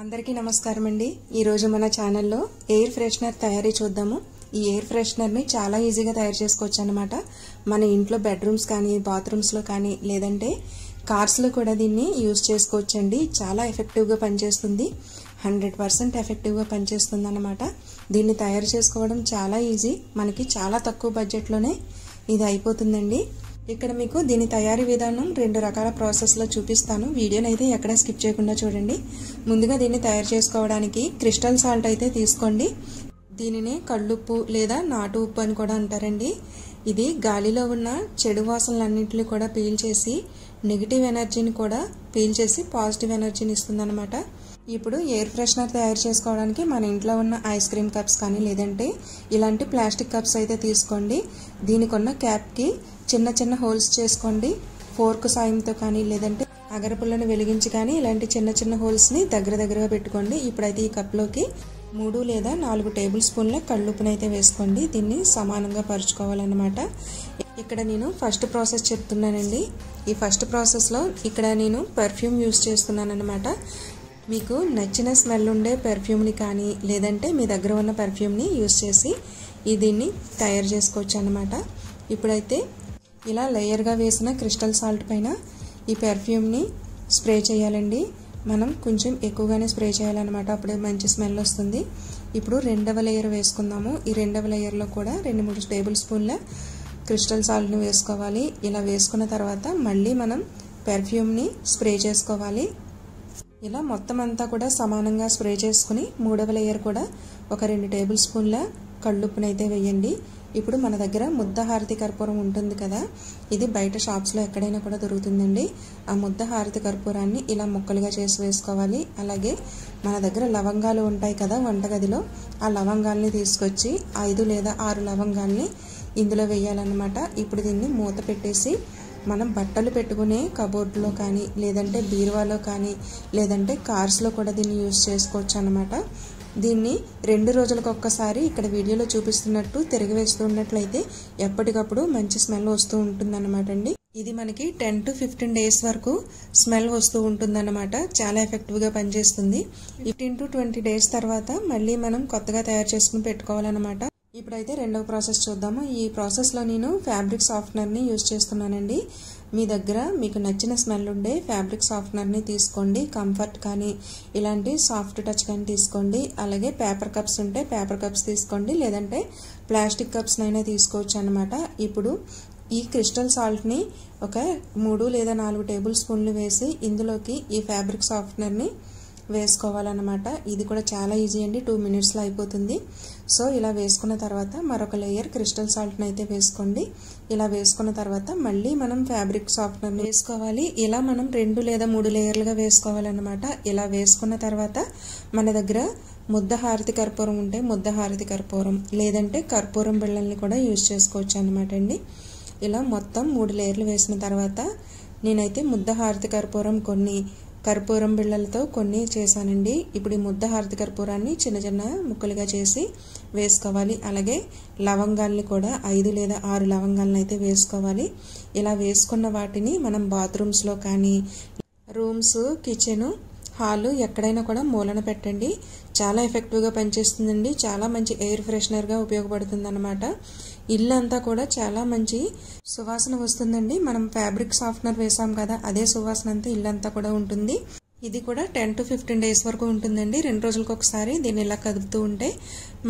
అందరికీ నమస్కారం అండి। ఈ రోజు మన ఛానల్లో ఎయిర్ ఫ్రెషనర్ తయారీ చూద్దాము। ఈ ఎయిర్ ఫ్రెషనర్ ని చాలా ఈజీగా తయారు చేసుకోవచ్చు అన్నమాట। మన ఇంట్లో బెడ్రూమ్స్ కానీ బాత్రూమ్స్ లో కానీ లేదంటే కార్స్ లో కూడా దీన్ని యూస్ చేసుకోవచ్చండి। చాలా ఎఫెక్టివ్ గా పనిచేస్తుంది। 100% ఎఫెక్టివ్ గా పనిచేస్తుంది అన్నమాట। దీన్ని తయారు చేసుకోవడం చాలా ఈజీ। మనకి చాలా తక్కువ బడ్జెట్ లోనే ఇది అయిపోతుందండి। ఇక్కడ మీకు దీని తయారీ విధానం రెండు రకాల ప్రాసెస్ లో చూపిస్తాను। వీడియోని అయితే ఎక్కడ స్కిప్ చేయకుండా చూడండి। ముందుగా దీన్ని తయారు చేసుకోవడానికి క్రిస్టల్ సాల్ట్ అయితే తీసుకోండి। దీనినే కళ్ళుప్పు లేదా నాటు ఉప్పు అని కూడా అంటారండి। ఇది గాలిలో ఉన్న చెడు వాసనలన్నింటినీ కూడా పీల్చేసి నెగటివ్ ఎనర్జీని కూడా పీల్చేసి పాజిటివ్ ఎనర్జీని ఇస్తుందన్నమాట। ఇప్పుడు ఎయిర్ ఫ్రెషనర్ తయారు చేసుకోవడానికి మన ఇంట్లో ఉన్న ఐస్ క్రీమ్ కప్స్ కానీ లేదంటే ఇలాంటి ప్లాస్టిక్ కప్స్ అయితే తీసుకోండి। దీనికి ఉన్న క్యాప్ కి చిన్న చిన్న హోల్స్ చేసుకోండి। ఫోర్క్ సాయంతో కానీ లేదంటే అగరపుల్లను వెలిగించి కానీ ఇలాంటి చిన్న చిన్న హోల్స్ ని దగ్గరగా పెట్టుకోండి। ఇప్పుడైతే ఈ కప్ లోకి 3 లేదా 4 టేబుల్ స్పూన్ల కళ్ళుప్పునైతే వేసుకోండి। దీన్ని సమానంగా పరుచుకోవాలన్నమాట। ఇక్కడ నేను ఫస్ట్ ప్రాసెస్ చెప్తున్నానండి। ఈ ఫస్ట్ ప్రాసెస్ లో ఇక్కడ నేను పర్ఫ్యూమ్ యూస్ చేస్తున్నాను అన్నమాట। మీకు నచ్చిన స్మెల్ ఉండే పర్ఫ్యూమ్ ని కానీ లేదంటే మీ దగ్గర ఉన్న పర్ఫ్యూమ్ ని యూస్ చేసి దీన్ని తయారు చేసుకోవచ్చు అన్నమాట। ఇప్పుడైతే ఇలా లేయర్ గా వేసిన క్రిస్టల్ సాల్ట్ పైన ఈ పర్ఫ్యూమ్ ని స్ప్రే చేయాలండి। మనం కొంచెం ఎక్కువగానే స్ప్రే చేయాలన్నమాట, అప్పుడే మంచి స్మెల్ వస్తుంది। ఇప్పుడు రెండవ లేయర్ వేసుకుందాము। ఈ రెండవ లేయర్ లో కూడా 2-3 టేబుల్ స్పూన్ల క్రిస్టల్ సాల్ట్ ని వేసుకోవాలి। ఇలా వేసుకున్న తర్వాత మళ్ళీ మనం పర్ఫ్యూమ్ ని స్ప్రే చేసుకోవాలి। ఇలా మొత్తం అంతా కూడా సమానంగా స్ప్రే చేసుకుని మూడవ లేయర్ కూడా ఒక 2 టేబుల్ స్పూన్ల కళ్ళుప్పునైతే వేయండి। ఇప్పుడు మన దగ్గర ముద్ద హారతి కర్పూరం ఉంటుంది కదా, ఇది బయట షాప్స్ లో ఎక్కడైనా కూడా దొరుకుతుందండి। ఆ ముద్ద హారతి కర్పూరాన్ని ఇలా ముక్కలుగా చేసి వేసుకోవాలి। అలాగే మన దగ్గర లవంగాలు ఉంటాయి కదా వంటగదిలో, ఆ లవంగాల్ని తీసుకొచ్చి 5 లేదా 6 లవంగాల్ని ఇందులో వేయాలన్నమాట। ఇప్పుడు దీన్ని మూత పెట్టేసి మనం బట్టలు పెట్టుకునే కబోర్డ్లో కానీ లేదంటే బీరువాలో కానీ లేదంటే కార్స్లో కూడా దీన్ని యూజ్ చేసుకోవచ్చు అన్నమాట। దీన్ని 2 రోజులకు ఒక్కసారి ఇక్కడ వీడియోలో చూపిస్తున్నట్టు తిరగవేస్తున్నట్లయితే ఎప్పటికప్పుడు మంచి స్మెల్ వస్తూ ఉంటుందన్నమాట అండి। ఇది మనకి 10 to 15 డేస్ వరకు స్మెల్ వస్తూ ఉంటుందన్నమాట। చాలా ఎఫెక్టివ్గా పనిచేస్తుంది। 15 to 20 డేస్ తర్వాత మళ్ళీ మనం కొత్తగా తయారు చేసుకుని పెట్టుకోవాలన్నమాట। ఇప్పుడైతే రెండవ ప్రాసెస్ చూద్దాము। ఈ ప్రాసెస్లో నేను ఫ్యాబ్రిక్ సాఫ్ట్నర్ని యూజ్ చేస్తున్నానండి। మీ దగ్గర మీకు నచ్చిన స్మెల్ ఉండే ఫ్యాబ్రిక్ సాఫ్ట్నర్ని తీసుకోండి। కంఫర్ట్ కానీ ఇలాంటి సాఫ్ట్ టచ్ కానీ తీసుకోండి। అలాగే పేపర్ కప్స్ ఉంటే పేపర్ కప్స్ తీసుకోండి, లేదంటే ప్లాస్టిక్ కప్స్నైనా తీసుకోవచ్చు అన్నమాట। ఇప్పుడు ఈ క్రిస్టల్ సాల్ట్ని ఒక 3 లేదా 4 టేబుల్ స్పూన్లు వేసి ఇందులోకి ఈ ఫ్యాబ్రిక్ సాఫ్ట్నర్ని వేసుకోవాలన్నమాట। ఇది కూడా చాలా ఈజీ అండి, 2 మినిట్స్లో అయిపోతుంది। సో ఇలా వేసుకున్న తర్వాత మరొక లేయర్ క్రిస్టల్ సాల్ట్ని అయితే వేసుకోండి। ఇలా వేసుకున్న తర్వాత మళ్ళీ మనం ఫ్యాబ్రిక్ సాఫ్ట్నర్ని వేసుకోవాలి। ఇలా మనం 2 లేదా 3 లేయర్లుగా వేసుకోవాలన్నమాట। ఇలా వేసుకున్న తర్వాత మన దగ్గర ముద్ద హారతి కర్పూరం ఉంటే ముద్ద హారతి కర్పూరం లేదంటే కర్పూరం బిళ్ళల్ని కూడా యూజ్ చేసుకోవచ్చు అన్నమాట అండి। ఇలా మొత్తం 3 లేయర్లు వేసిన తర్వాత నేనైతే ముద్ద హారతి కర్పూరం కొన్ని కర్పూరం బిళ్ళలతో కొన్ని చేశానండి। ఇప్పుడు ఈ ముద్ద హారతి కర్పూరాన్ని చిన్న చిన్న ముక్కలుగా చేసి వేసుకోవాలి। అలాగే లవంగాల్ని కూడా 5 లేదా 6 లవంగాలను అయితే వేసుకోవాలి। ఇలా వేసుకున్న వాటిని మనం బాత్రూమ్స్లో కానీ రూమ్స్, కిచెన్, హాల్ ఎక్కడైనా కూడా మూలన పెట్టండి। చాలా ఎఫెక్టివ్గా పనిచేస్తుందండి। చాలా మంచి ఎయిర్ ఫ్రెషనర్గా ఉపయోగపడుతుంది అన్నమాట। ఇల్లు అంతా కూడా చాలా మంచి సువాసన వస్తుందండి। మనం ఫ్యాబ్రిక్ సాఫ్ట్నర్ వేసాం కదా, అదే సువాసన అంతా ఇల్లంతా కూడా ఉంటుంది। ఇది కూడా 10 to 15 డేస్ వరకు ఉంటుందండి। 2 రోజులకు ఒకసారి దీన్ని ఇలా కదుపుతూ ఉంటే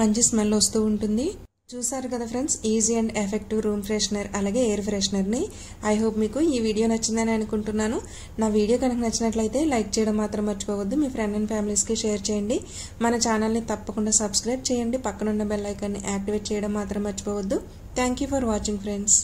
మంచి స్మెల్ వస్తూ ఉంటుంది। చూసారు కదా friends, easy and effective room freshener అలాగే ఎయిర్ ఫ్రెషనర్ని। ఐ హోప్ మీకు ఈ వీడియో నచ్చిందని అనుకుంటున్నాను। నా వీడియో కనుక నచ్చినట్లయితే లైక్ చేయడం మాత్రం మర్చిపోవద్దు। మీ ఫ్రెండ్ అండ్ ఫ్యామిలీస్కి షేర్ చేయండి। మన ఛానల్ని తప్పకుండా సబ్స్క్రైబ్ చేయండి। పక్కనున్న బెల్ ఐకాన్ని యాక్టివేట్ చేయడం మాత్రం మర్చిపోవద్దు। Thank you for watching friends.